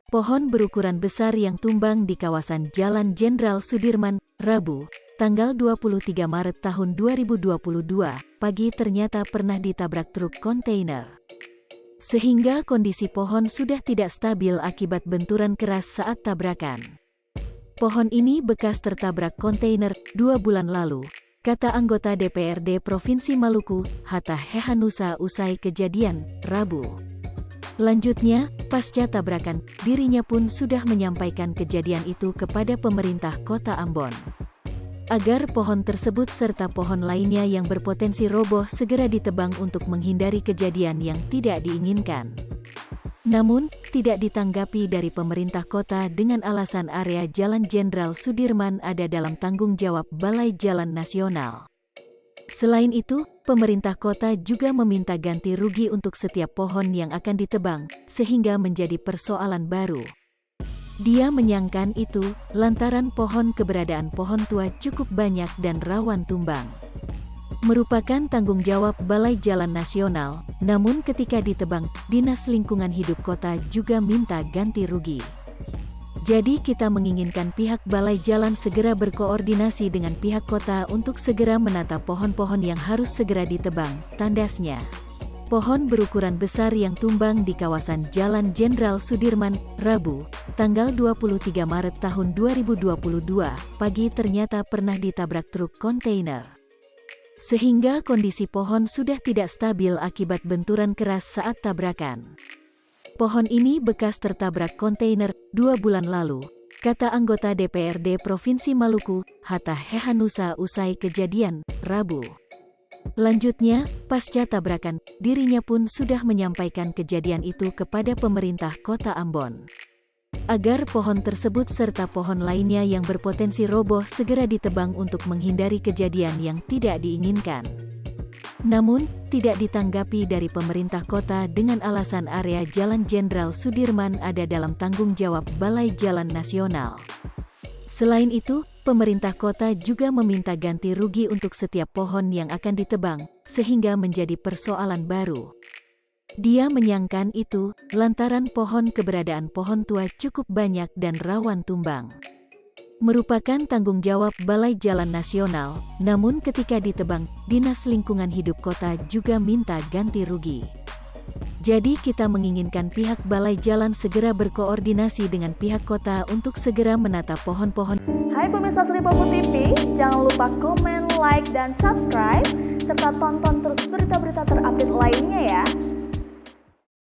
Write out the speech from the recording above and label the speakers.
Speaker 1: Pohon berukuran besar yang tumbang di kawasan Jalan Jenderal Sudirman, Rabu, tanggal 23 Maret tahun 2022, pagi ternyata pernah ditabrak truk kontainer. Sehingga kondisi pohon sudah tidak stabil akibat benturan keras saat tabrakan. Pohon ini bekas tertabrak kontainer 2 bulan lalu, kata anggota DPRD Provinsi Maluku, Hatta Hehanusa usai kejadian, Rabu. Lanjutnya, pasca tabrakan, dirinya pun sudah menyampaikan kejadian itu kepada pemerintah Kota Ambon. Agar pohon tersebut serta pohon lainnya yang berpotensi roboh segera ditebang untuk menghindari kejadian yang tidak diinginkan. Namun, tidak ditanggapi dari pemerintah kota dengan alasan area Jalan Jenderal Sudirman ada dalam tanggung jawab Balai Jalan Nasional. Selain itu, pemerintah kota juga meminta ganti rugi untuk setiap pohon yang akan ditebang, sehingga menjadi persoalan baru. Dia menyangkan itu, lantaran keberadaan pohon tua cukup banyak dan rawan tumbang. Merupakan tanggung jawab Balai Jalan Nasional, namun ketika ditebang, Dinas Lingkungan Hidup Kota juga minta ganti rugi. Jadi kita menginginkan pihak Balai Jalan segera berkoordinasi dengan pihak kota untuk segera menata pohon-pohon yang harus segera ditebang, tandasnya. Pohon berukuran besar yang tumbang di kawasan Jalan Jenderal Sudirman, Rabu, tanggal 23 Maret tahun 2022, pagi ternyata pernah ditabrak truk kontainer. Sehingga kondisi pohon sudah tidak stabil akibat benturan keras saat tabrakan. Pohon ini bekas tertabrak kontainer 2 bulan lalu, kata anggota DPRD Provinsi Maluku, Hatta Hehanusa usai kejadian, Rabu. Lanjutnya, pasca tabrakan, dirinya pun sudah menyampaikan kejadian itu kepada pemerintah Kota Ambon. Agar pohon tersebut serta pohon lainnya yang berpotensi roboh segera ditebang untuk menghindari kejadian yang tidak diinginkan. Namun, tidak ditanggapi dari pemerintah kota dengan alasan area Jalan Jenderal Sudirman ada dalam tanggung jawab Balai Jalan Nasional. Selain itu, pemerintah kota juga meminta ganti rugi untuk setiap pohon yang akan ditebang, sehingga menjadi persoalan baru. Dia menyangkan itu, lantaran keberadaan pohon tua cukup banyak dan rawan tumbang. Merupakan tanggung jawab Balai Jalan Nasional, namun ketika ditebang, Dinas Lingkungan Hidup Kota juga minta ganti rugi. Jadi kita menginginkan pihak Balai Jalan segera berkoordinasi dengan pihak kota untuk segera menata pohon-pohon.
Speaker 2: Hai pemirsa Sri Popo TV, jangan lupa komen, like, dan subscribe, serta tonton terus berita-berita terupdate lainnya ya.